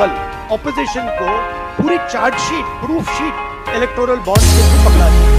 केवल ऑपोजिशन को पूरी chargesheet, proof sheet electoral bond से पकड़ा दिया।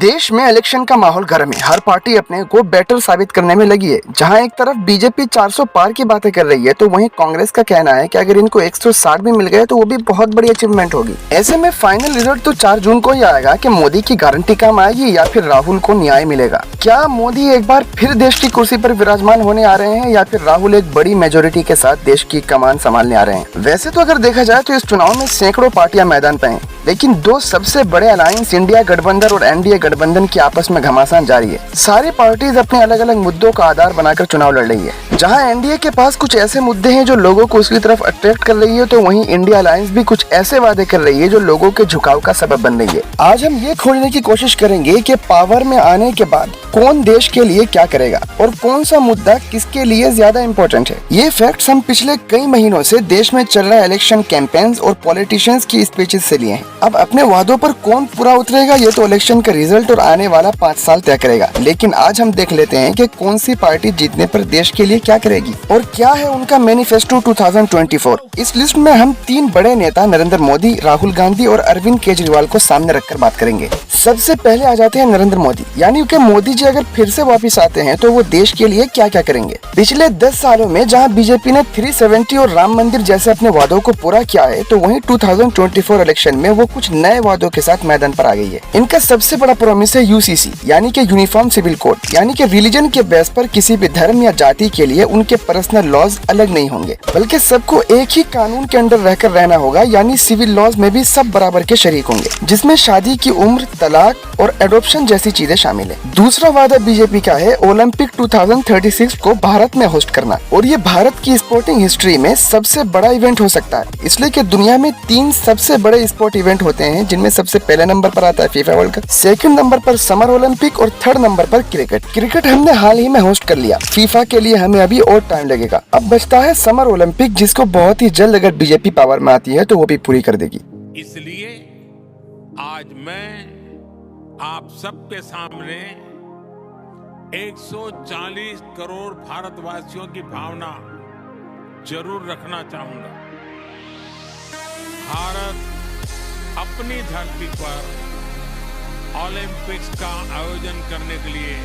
देश में इलेक्शन का माहौल गर्म है। हर पार्टी अपने को बेटर साबित करने में लगी है। जहां एक तरफ बीजेपी 400 पार की बातें कर रही है, तो वहीं कांग्रेस का कहना है कि अगर इनको 160 भी मिल गए तो वो भी बहुत बड़ी अचीवमेंट होगी। ऐसे में फाइनल रिजल्ट तो 4 जून को ही आएगा कि मोदी की गारंटी काम आएगी या फिर राहुल को न्याय मिलेगा। क्या मोदी एक बार फिर देश की कुर्सी पर विराजमान होने आ रहे हैं या फिर राहुल एक बड़ी मेजोरिटी के साथ देश की कमान संभालने आ रहे हैं। वैसे तो अगर देखा जाए तो इस चुनाव में सैकड़ों पार्टियां मैदान पे हैं, लेकिन दो सबसे बड़े अलायंस इंडिया गठबंधन और एनडीए गठबंधन की आपस में घमासान जारी है। सारी पार्टीज अपने अलग अलग मुद्दों का आधार बनाकर चुनाव लड़ रही है। जहां एनडीए के पास कुछ ऐसे मुद्दे हैं जो लोगों को उसकी तरफ अट्रैक्ट कर रही है, तो वहीं इंडिया अलायंस भी कुछ ऐसे वादे कर रही है जो लोगों के झुकाव का सबब बन रही है। आज हम ये खोजने की कोशिश करेंगे कि पावर में आने के बाद कौन देश के लिए क्या करेगा और कौन सा मुद्दा किसके लिए ज्यादा इम्पोर्टेंट है। ये फैक्ट्स हम पिछले कई महीनों से देश में चल रहे इलेक्शन कैंपेन्स और पॉलिटिशियंस की स्पीचेस से लिए हैं। अब अपने वादों पर कौन पूरा उतरेगा, ये तो इलेक्शन का रिजल्ट और आने वाला 5 साल तय करेगा। लेकिन आज हम देख लेते हैं कि कौन सी पार्टी जीतने पर देश के लिए क्या करेगी और क्या है उनका मैनिफेस्टो 2024। इस लिस्ट में हम 3 बड़े नेता नरेंद्र मोदी, राहुल गांधी और अरविंद केजरीवाल को सामने रखकर बात करेंगे। सबसे पहले आ जाते हैं नरेंद्र मोदी, यानी कि मोदी जी अगर फिर से वापस आते हैं तो वो देश के लिए क्या क्या करेंगे। पिछले 10 सालों में जहां बीजेपी ने 370 और राम मंदिर जैसे अपने वादों को पूरा किया है, तो वहीं 2024 इलेक्शन में वो कुछ नए वादों के साथ मैदान पर आ गई है। इनका सबसे बड़ा प्रॉमिस है यूसीसी, यानी कि यूनिफॉर्म सिविल कोड, यानी कि रिलीजन के बेस पर किसी भी धर्म या जाति के लिए उनके पर्सनल लॉज अलग नहीं होंगे, बल्कि सबको एक ही कानून के अंडर रहकर रहना होगा। यानी सिविल लॉज में भी सब बराबर के शरीक होंगे, जिसमें शादी की उम्र, तलाक और एडॉप्शन जैसी चीजें शामिल है। दूसरा वादा बीजेपी का है ओलंपिक 2036 को भारत में होस्ट करना, और ये भारत की स्पोर्टिंग हिस्ट्री में सबसे बड़ा इवेंट हो सकता है, इसलिए कि दुनिया में 3 सबसे बड़े स्पोर्ट इवेंट होते हैं, जिनमें सबसे पहले नंबर पर आता है FIFA world cup, second number पर समर ओलंपिक और थर्ड नंबर पर क्रिकेट हमने हाल ही में होस्ट कर लिया। फीफा के लिए हमें अभी और टाइम लगेगा। अब बचता है समर ओलंपिक, जिसको बहुत ही जल्द अगर बीजेपी पावर में आती है तो वो भी पूरी कर देगी। इसलिए आज मैं आप सबके सामने 140 करोड़ भारतवासियों की भावना जरूर रखना चाहूंगा। भारत अपनी धरती पर ओलंपिक्स का आयोजन करने के लिए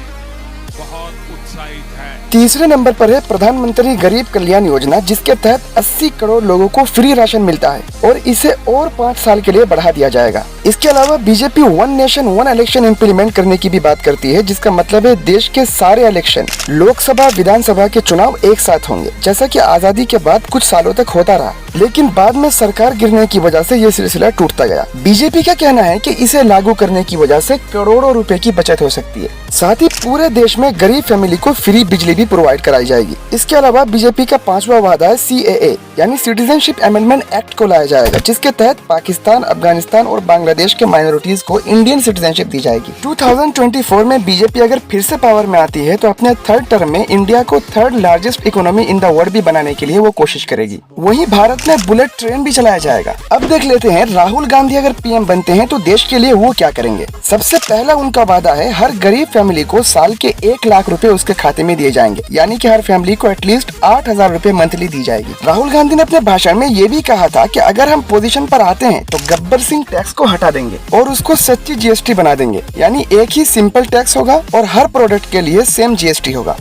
बहुत उत्साहित है। तीसरे नंबर पर है प्रधानमंत्री गरीब कल्याण योजना, जिसके तहत 80 करोड़ लोगों को फ्री राशन मिलता है और इसे और 5 साल के लिए बढ़ा दिया जाएगा। इसके अलावा बीजेपी 1 नेशन 1 इलेक्शन इम्प्लीमेंट करने की भी बात करती है, जिसका मतलब है देश के सारे इलेक्शन, लोकसभा विधानसभा के चुनाव एक साथ होंगे, जैसा कि आजादी के बाद कुछ सालों तक होता रहा, लेकिन बाद में सरकार गिरने की वजह से ये सिलसिला टूटता गया। बीजेपी का कहना है कि इसे लागू करने की वजह से करोड़ों रुपए की बचत हो सकती है। साथ ही पूरे देश में गरीब फैमिली को फ्री बिजली भी प्रोवाइड कराई जाएगी। इसके अलावा बीजेपी का 5वां वादा है CAA, यानी सिटीजनशिप अमेंडमेंट एक्ट को लाया जाएगा, जिसके तहत पाकिस्तान, अफगानिस्तान और बांग्लादेश के माइनॉरिटीज को इंडियन सिटीजनशिप दी जाएगी। 2024 में बीजेपी अगर फिर से पावर में आती है तो अपने 3rd टर्म में इंडिया को 3rd largest economy in the world भी बनाने के लिए वो कोशिश करेगी। वहीं भारत में बुलेट ट्रेन भी चलाया जाएगा। अब देख लेते हैं राहुल गांधी अगर PM बनते हैं तो देश के लिए वो क्या करेंगे। सबसे पहला उनका वादा है हर गरीब फैमिली को साल के 1 लाख रुपए उसके खाते में दिए जाएंगे, यानी कि हर फैमिली को एटलीस्ट 8,000 रुपए मंथली दी जाएगी। राहुल गांधी ने अपने भाषण में ये भी कहा था कि अगर हम पोजीशन पर आते हैं तो गब्बर सिंह टैक्स को हटा देंगे और उसको सच्ची GST बना देंगे, यानी एक ही सिंपल टैक्स होगा और हर प्रोडक्ट के लिए सेम GST होगा।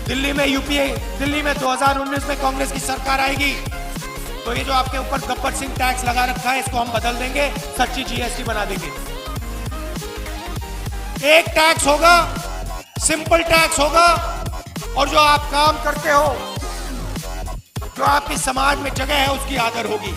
दिल्ली में 2019 में कांग्रेस की सरकार आएगी तो ये जो आपके ऊपर गब्बर सिंह टैक्स लगा रखा है, इसको हम बदल देंगे, सच्ची GST बना देंगे। एक टैक्स होगा, सिंपल टैक्स होगा, और जो आप काम करते हो, जो आपकी समाज में जगह है, उसकी आदर होगी।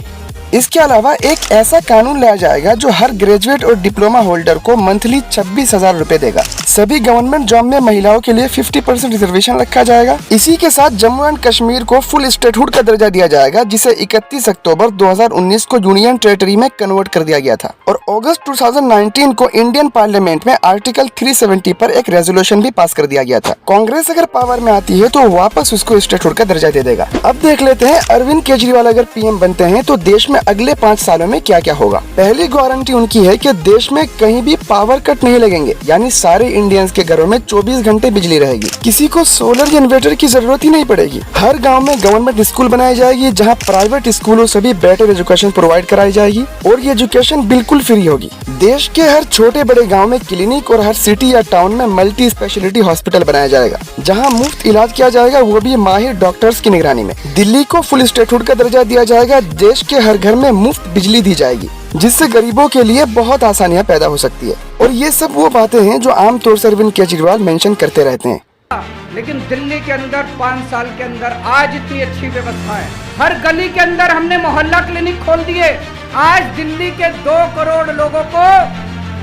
इसके अलावा एक ऐसा कानून लाया जाएगा जो हर ग्रेजुएट और डिप्लोमा होल्डर को मंथली 26,000 रुपए देगा। सभी गवर्नमेंट जॉब में महिलाओं के लिए 50% रिजर्वेशन रखा जाएगा। इसी के साथ जम्मू एंड कश्मीर को फुल स्टेटहुड का दर्जा दिया जाएगा, जिसे 31 अक्टूबर 2019 को यूनियन टेरिटरी में कन्वर्ट कर दिया गया था। और अगस्त 2019 को इंडियन पार्लियामेंट में आर्टिकल 370 पर एक रेजोल्यूशन भी पास कर दिया गया था। कांग्रेस अगर पावर में आती है तो वापस उसको स्टेटहुड का दर्जा दे देगा। अब देख लेते हैं अरविंद केजरीवाल अगर PM बनते हैं तो देश में में अगले 5 सालों में क्या क्या होगा। पहली गारंटी उनकी है कि देश में कहीं भी पावर कट नहीं लगेंगे, यानी सारे इंडियंस के घरों में 24 घंटे बिजली रहेगी। किसी को सोलर या इन्वर्टर की जरूरत ही नहीं पड़ेगी। हर गाँव में गवर्नमेंट स्कूल बनाई जाएगी, जहाँ प्राइवेट स्कूलों से भी बेटर एजुकेशन प्रोवाइड कराई जाएगी और ये एजुकेशन बिल्कुल फ्री होगी। देश के हर छोटे बड़े गाँव में क्लिनिक और हर सिटी या टाउन में मल्टी स्पेशलिटी हॉस्पिटल बनाया जाएगा, जहाँ मुफ्त इलाज किया जाएगा, वो भी माहिर डॉक्टर्स की निगरानी में। दिल्ली को फुल स्टेटहुड का दर्जा दिया जाएगा। देश के हर घर में मुफ्त बिजली दी जाएगी, जिससे गरीबों के लिए बहुत आसानियां पैदा हो सकती है। और ये सब वो बातें हैं जो आमतौर से अरविंद केजरीवाल मेंशन करते रहते हैं। लेकिन दिल्ली के अंदर 5 साल के अंदर आज इतनी अच्छी व्यवस्था है। हर गली के अंदर हमने मोहल्ला क्लिनिक खोल दिए। आज दिल्ली के 2 करोड़ लोगों को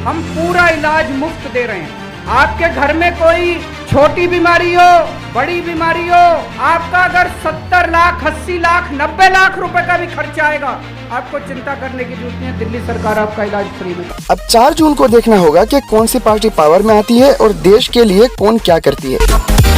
हम पूरा इलाज मुफ्त दे रहे हैं। आपके घर में कोई छोटी बीमारी हो, बड़ी बीमारी हो, आपका अगर 70 लाख, 80 लाख, 90 लाख रुपए का भी खर्चा आएगा, आपको चिंता करने की जरूरत नहीं है। दिल्ली सरकार आपका इलाज फ्री में। अब 4 जून को देखना होगा कि कौन सी पार्टी पावर में आती है और देश के लिए कौन क्या करती है।